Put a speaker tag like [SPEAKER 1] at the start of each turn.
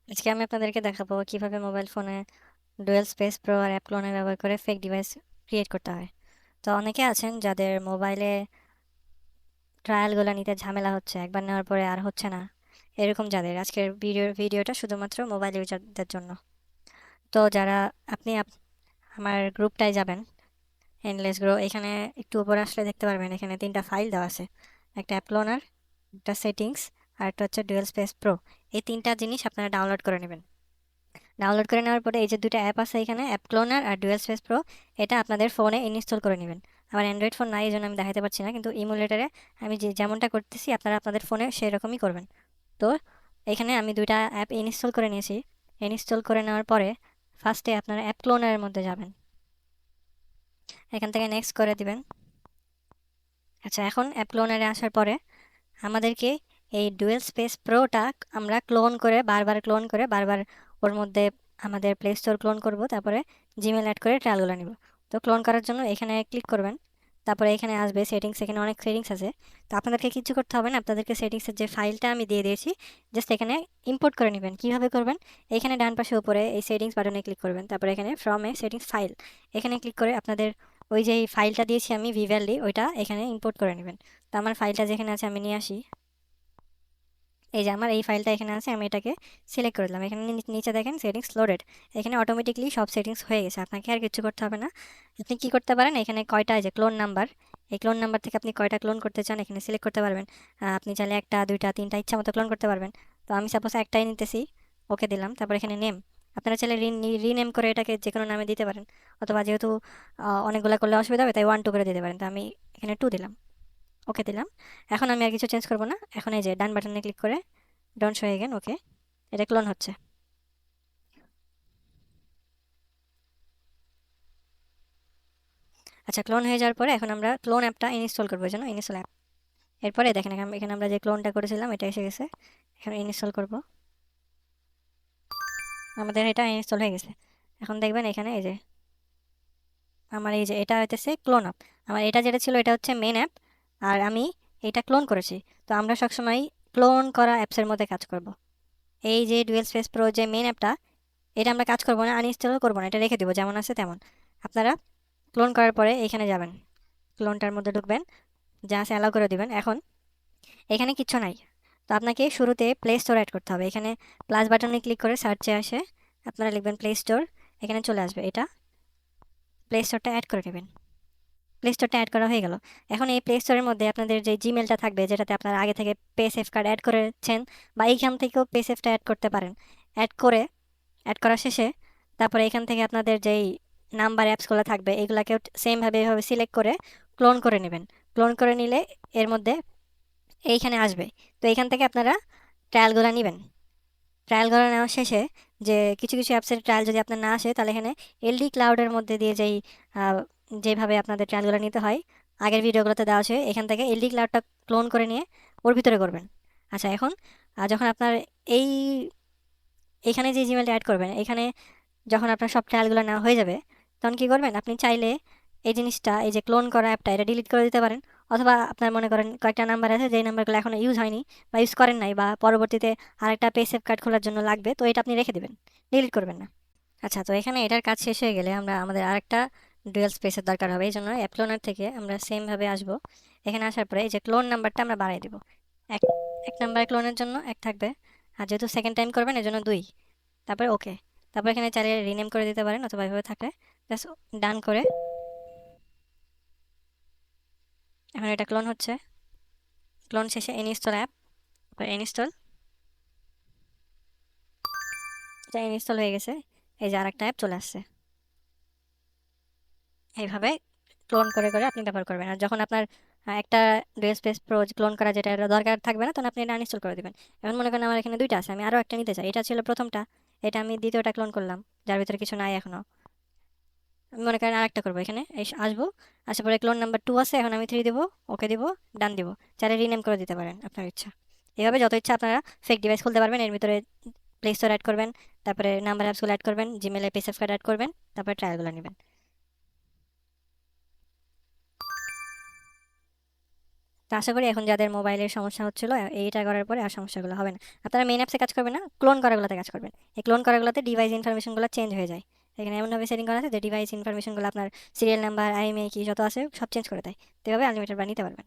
[SPEAKER 1] আজকে আমি আপনাদেরকে দেখাবো কিভাবে মোবাইল ফোনে ডুয়েল স্পেস প্রো আর অ্যাপ ক্লোনার ব্যবহার করে ফেক ডিভাইস ক্রিয়েট করতে হয়। তো অনেকে আছেন যাদের মোবাইলে ট্রায়ালগুলো নিতে ঝামেলা হচ্ছে, একবার নেওয়ার পরে আর হচ্ছে না, এরকম যাদের আজকের ভিডিওটা শুধুমাত্র মোবাইল ইউজারদের জন্য। তো যারা আপনি আমার গ্রুপটায় যাবেন, এন্ডলেস গ্রো, এখানে একটু উপরে আসলে দেখতে পারবেন এখানে তিনটা ফাইল দেওয়া আছে। একটা অ্যাপ ক্লোনার, একটা সেটিংস, আর একটা হচ্ছে ডুয়েল স্পেস প্রো। এই তিনটা জিনিস আপনারা ডাউনলোড করে নেবেন। ডাউনলোড করে নেওয়ার পরে এই যে দুটো অ্যাপ আছে এখানে, অ্যাপ ক্লোনার আর ডুয়েল স্পেস প্রো, এটা আপনাদের ফোনে ইনস্টল করে নেবেন। আমার অ্যান্ড্রয়েড ফোন নাই, এই জন্য আমি দেখাতে পারছি না, কিন্তু ইমুলেটারে আমি যেমনটা করতেছি আপনারা আপনাদের ফোনে সেই রকমই করবেন। তো এখানে আমি দুইটা অ্যাপ ইনস্টল করে নিয়েছি। ইনস্টল করে নেওয়ার পরে ফার্স্টে আপনারা অ্যাপ ক্লোনারের মধ্যে যাবেন, এখান থেকে নেক্সট করে দিবেন। আচ্ছা, এখন অ্যাপ ক্লোনারে আসার পরে আমাদেরকে এই ডুয়েল স্পেস প্রোটা আমরা ক্লোন করে বারবার ওর মধ্যে আমাদের প্লে স্টোর ক্লোন করব, তারপরে জিমেল অ্যাড করে ট্রায়ালগুলো নিব। তো ক্লোন করার জন্য এখানে ক্লিক করবেন, তারপরে এখানে আসবে সেটিংস, এখানে অনেক সেটিংস আছে। তো আপনাদেরকে কিছু করতে হবে না, আপনাদেরকে সেটিংসের যে ফাইলটা আমি দিয়ে দিয়েছি জাস্ট এখানে ইম্পোর্ট করে নেবেন। কীভাবে করবেন? এখানে ডান পাশে উপরে এই সেটিংস বাটনে ক্লিক করবেন, তারপরে এখানে ফ্রম এ সেটিংস ফাইল, এখানে ক্লিক করে আপনাদের ওই যে ফাইলটা দিয়েছি আমি ভিভ্যালি, ওইটা এখানে ইম্পোর্ট করে নেবেন। তো আমার ফাইলটা যেখানে আছে আমি নিয়ে আসি। এই যে আমার এই ফাইলটা এখানে আছে, আমি এটাকে সিলেক্ট করে দিলাম। এখানে নিচে দেখেন সেটিংস লোডেড, এখানে অটোমেটিকলি সব সেটিংস হয়ে গেছে, আপনাকে আর কিছু করতে হবে না। আপনি কি করতে পারেন, এখানে কয়টা যে ক্লোন নাম্বার, এই ক্লোন নাম্বার থেকে আপনি কয়টা ক্লোন করতে চান এখানে সিলেক্ট করতে পারবেন। আপনি চাইলে একটা, দুইটা, তিনটা ইচ্ছা মতো ক্লোন করতে পারবেন। তো আমি সাপোজ একটাই নিতেছি, ওকে দিলাম। তারপর এখানে নেম, আপনারা চাইলে রিনেম করে এটাকে যে কোনো নামে দিতে পারেন, অথবা যেহেতু অনেকগুলো করলে অসুবিধা হবে তাই 1 2 করে দিতে পারেন। তো আমি এখানে 2 দিলাম, ওকে দিলাম। এখন আমি আর কিছু চেঞ্জ করবো না, এখন এই যে ডান বাটনে ক্লিক করে ডোন্ট শো এগেন, ওকে। এটা ক্লোন হচ্ছে। আচ্ছা, ক্লোন হয়ে যাওয়ার পরে এখন আমরা ক্লোন অ্যাপটা ইনস্টল করবো, জন্য ইনস্টল অ্যাপ। এরপরে দেখেন এখানে আমরা যে ক্লোনটা করেছিলাম এটা এসে গেছে, এখন ইনস্টল করব। আমাদের এটা ইনস্টল হয়ে গেছে। এখন দেখবেন এখানে এই যে আমার এই যে এটা হইতেছে ক্লোন অ্যাপ। আমার এটা যেটা ছিল এটা হচ্ছে মেন অ্যাপ, আর আমি এটা ক্লোন করেছি। তো আমরা সবসময় ক্লোন করা অ্যাপসের মধ্যে কাজ করব। এই যে ডুয়েল স্পেস প্রো যে মেন অ্যাপটা, এটা আমরা কাজ করবো না, আনইনস্টলও করবো না, এটা রেখে দেবো যেমন আছে তেমন। আপনারা ক্লোন করার পরে এখানে যাবেন, ক্লোনটার মধ্যে ঢুকবেন, যা আছে অ্যালাউ করে দিবেন। এখন এখানে কিচ্ছু নাই, তো আপনাকে শুরুতে প্লে স্টোর অ্যাড করতে হবে। এখানে প্লাস বাটনে ক্লিক করে সার্চে আসে আপনারা লিখবেন প্লে স্টোর, এখানে চলে আসবে, এটা প্লে স্টোরটা অ্যাড করে নেবেন। প্লে স্টোরটা অ্যাড করা হয়ে গেল। এখন এই প্লে স্টোরের মধ্যে আপনাদের যে জিমেলটা থাকবে, যেটাতে আপনারা আগে থেকে পেসেফ কার্ড অ্যাড করেছেন, বা এইখান থেকেও পেসেফটা অ্যাড করতে পারেন। অ্যাড করা শেষে তারপরে এখান থেকে আপনাদের যেই নাম্বার অ্যাপসগুলো থাকবে এগুলাকেও সেমভাবে এভাবে সিলেক্ট করে ক্লোন করে নেবেন। ক্লোন করে নিলে এর মধ্যে এইখানে আসবে। তো এইখান থেকে আপনারা ট্রায়ালগুলো নেবেন। ট্রায়ালগুলো নেওয়া শেষে যে কিছু কিছু অ্যাপসের ট্রায়াল যদি আপনার না আসে, তাহলে এখানে এলডি ক্লাউডের মধ্যে দিয়ে যেভাবে আপনাদের ট্রায়ালগুলো নিতে হয় আগের ভিডিওগুলোতে দেওয়া আছে, এখান থেকে এলডি ক্লাউডটা ক্লোন করে নিয়ে ওর ভিতরে করবেন। আচ্ছা, এখন যখন আপনার এই এখানে যে জিমেলটা অ্যাড করবেন, এখানে যখন আপনার সব ট্রায়ালগুলো নেওয়া হয়ে যাবে, তখন কী করবেন, আপনি চাইলে এই জিনিসটা, এই যে ক্লোন করা অ্যাপটা, এটা ডিলিট করে দিতে পারেন। অথবা আপনার মনে করেন কয়েকটা নাম্বার আছে যেই নাম্বারগুলো এখনো ইউজ হয়নি বা ইউজ করেন নাই, বা পরবর্তীতে আরেকটা পেসেফ কার্ড খোলার জন্য লাগবে, তো এটা আপনি রেখে দেবেন, ডিলিট করবেন না। আচ্ছা, তো এখানে এটার কাজ শেষ হয়ে গেলে আমাদের আরেকটা ডুয়েল স্পেসের দরকার হবে। এই জন্য অ্যাপ ক্লোনার থেকে আমরা সেমভাবে আসবো। এখানে আসার পরে এই যে ক্লোন নাম্বারটা আমরা বাড়িয়ে দেবো। এক এক নাম্বার ক্লোনের জন্য এক থাকবে, আর যেহেতু সেকেন্ড টাইম করবেন এর জন্য 2। তারপরে ওকে। তারপর এখানে চাইলে রিনেম করে দিতে পারেন, অথবা এভাবে থাকলে জাস্ট ডান করে। এখন এটা ক্লোন হচ্ছে, ক্লোন শেষে ইনস্টল অ্যাপ, ইনস্টল, এটা ইনস্টল হয়ে গেছে। এই যে আরেকটা অ্যাপ চলে আসছে। এইভাবে ক্লোন করে করে আপনি ব্যবহার করবেন। আর যখন আপনার একটা ডুয়েল স্পেস প্রো ক্লোন করা যেটা এটা দরকার থাকবে না, তখন আপনি এটা আনইনস্টল করে দেবেন। এখন মনে করেন আমার এখানে দুইটা আছে, আমি আরও একটা নিতে চাই, এটা ছিল প্রথমটা, এটা আমি দ্বিতীয়টা ক্লোন করলাম, যার ভিতরে কিছু নাই এখনো। আমি মনে করেন আরেকটা করবো, এখানে আসবো, আসার পরে ক্লোন নাম্বার 2 আছে, এখন আমি 3 দেবো, ওকে দিব, ডান দিব। চাইলে রিনেম করে দিতে পারেন আপনার ইচ্ছা। এভাবে যত ইচ্ছা আপনারা ফেক ডিভাইস খুলতে পারবেন। এর ভিতরে প্লে স্টোর অ্যাড করবেন, তারপরে নাম্বার অ্যাপসগুলো অ্যাড করবেন, জিমেলে পেসেফ কার্ড অ্যাড করবেন, তারপরে ট্রায়ালগুলো নেবেন। তো আশা করি এখন যাদের মোবাইলের সমস্যা হচ্ছিল এইটা করার পরে আর সমস্যাগুলো হবে না। আপনারা মেইন অ্যাপসে কাজ করবেন না, ক্লোন করাগুলোতে কাজ করবেন। এই ক্লোন করাগুলোতে ডিভাইস ইনফরমেশনগুলো চেঞ্জ হয়ে যায়। এখানে এমনভাবে সেটিং করা আছে যে ডিভাইস ইনফরমেশনগুলো আপনার সিরিয়াল নাম্বার, আইএমইআই কি যত আছে সব চেঞ্জ করে দেয়। তো এভাবে আনলিমিটেড নিতে পারবেন।